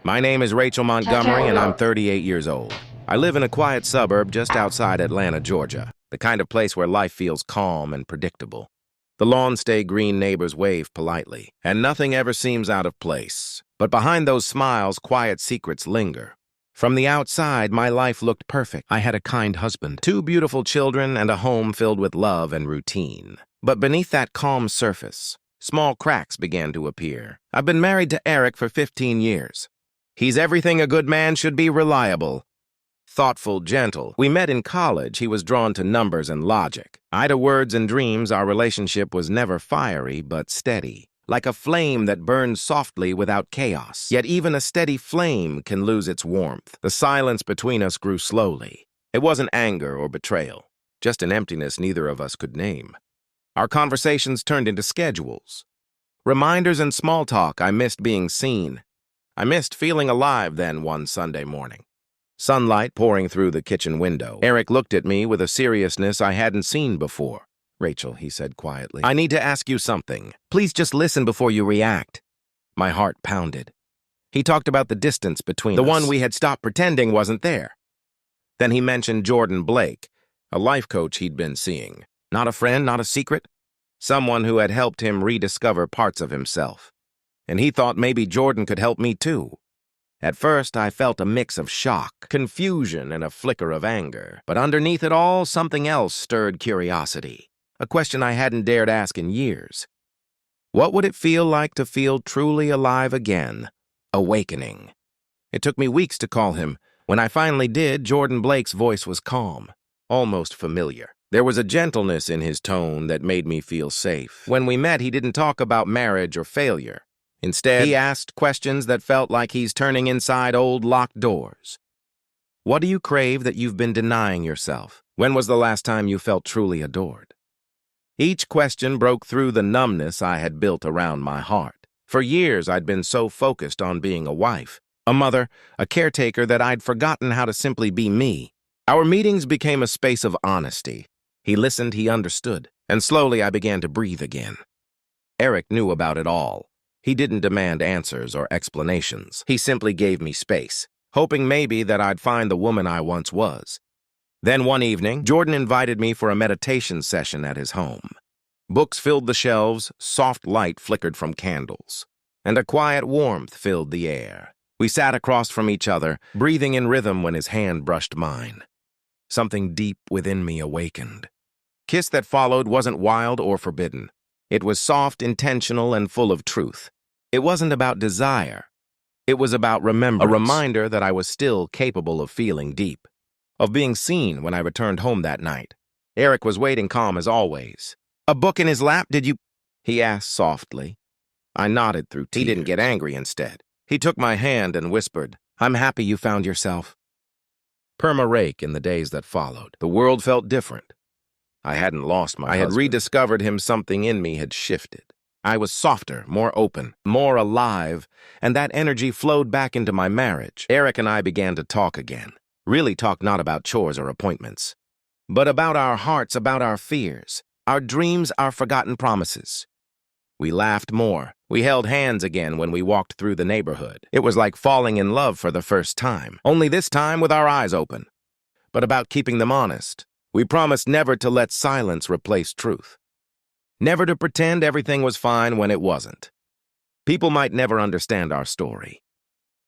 My name is Rachel Montgomery, and I'm 38 years old. I live in a quiet suburb just outside Atlanta, Georgia, the kind of place where life feels calm and predictable. The lawns stay green, neighbors wave politely, and nothing ever seems out of place. But behind those smiles, quiet secrets linger. From the outside, my life looked perfect. I had a kind husband, 2 beautiful children, and a home filled with love and routine. But beneath that calm surface, small cracks began to appear. I've been married to Eric for 15 years. He's everything a good man should be: reliable, thoughtful, gentle. We met in college. He was drawn to numbers and logic. I to words and dreams. Our relationship was never fiery, but steady, like a flame that burns softly without chaos. Yet even a steady flame can lose its warmth. The silence between us grew slowly. It wasn't anger or betrayal, just an emptiness neither of us could name. Our conversations turned into schedules, reminders and small talk. I missed being seen. I missed feeling alive then one Sunday morning. Sunlight pouring through the kitchen window. Eric looked at me with a seriousness I hadn't seen before. "Rachel," he said quietly, "I need to ask you something. Please just listen before you react." My heart pounded. He talked about the distance between us. The one we had stopped pretending wasn't there. Then he mentioned Jordan Blake, a life coach he'd been seeing. Not a friend, not a secret. Someone who had helped him rediscover parts of himself. And he thought maybe Jordan could help me too. At first, I felt a mix of shock, confusion, and a flicker of anger. But underneath it all, something else stirred curiosity. A question I hadn't dared ask in years. What would it feel like to feel truly alive again? Awakening. It took me weeks to call him. When I finally did, Jordan Blake's voice was calm, almost familiar. There was a gentleness in his tone that made me feel safe. When we met, he didn't talk about marriage or failure. Instead, he asked questions that felt like he's turning inside old locked doors. What do you crave that you've been denying yourself? When was the last time you felt truly adored? Each question broke through the numbness I had built around my heart. For years, I'd been so focused on being a wife, a mother, a caretaker that I'd forgotten how to simply be me. Our meetings became a space of honesty. He listened, he understood, and slowly I began to breathe again. Eric knew about it all. He didn't demand answers or explanations. He simply gave me space, hoping maybe that I'd find the woman I once was. Then one evening, Jordan invited me for a meditation session at his home. Books filled the shelves, soft light flickered from candles, and a quiet warmth filled the air. We sat across from each other, breathing in rhythm when his hand brushed mine. Something deep within me awakened. Kiss that followed wasn't wild or forbidden. It was soft, intentional, and full of truth. It wasn't about desire. It was about remembrance, a reminder that I was still capable of feeling deep, of being seen when I returned home that night. Eric was waiting calm as always. "A book in his lap, did you?" he asked softly. I nodded through tears. He didn't get angry instead. He took my hand and whispered, "I'm happy you found yourself." Perma Rake in the days that followed. The world felt different. I hadn't lost my husband. I had rediscovered him. Something in me had shifted. I was softer, more open, more alive, and that energy flowed back into my marriage. Eric and I began to talk again. Really talk, not about chores or appointments, but about our hearts, about our fears, our dreams, our forgotten promises. We laughed more. We held hands again when we walked through the neighborhood. It was like falling in love for the first time, only this time with our eyes open. But about keeping them honest. We promised never to let silence replace truth. Never to pretend everything was fine when it wasn't. People might never understand our story.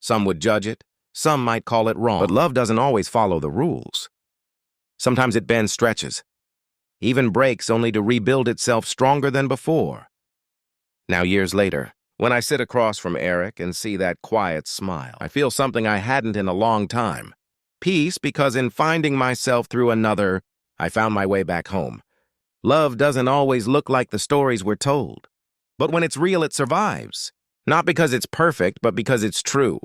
Some would judge it, some might call it wrong. But love doesn't always follow the rules. Sometimes it bends, stretches, even breaks, only to rebuild itself stronger than before. Now, years later, when I sit across from Eric and see that quiet smile, I feel something I hadn't in a long time. Peace, because in finding myself through another, I found my way back home. Love doesn't always look like the stories we're told. But when it's real, it survives. Not because it's perfect, but because it's true.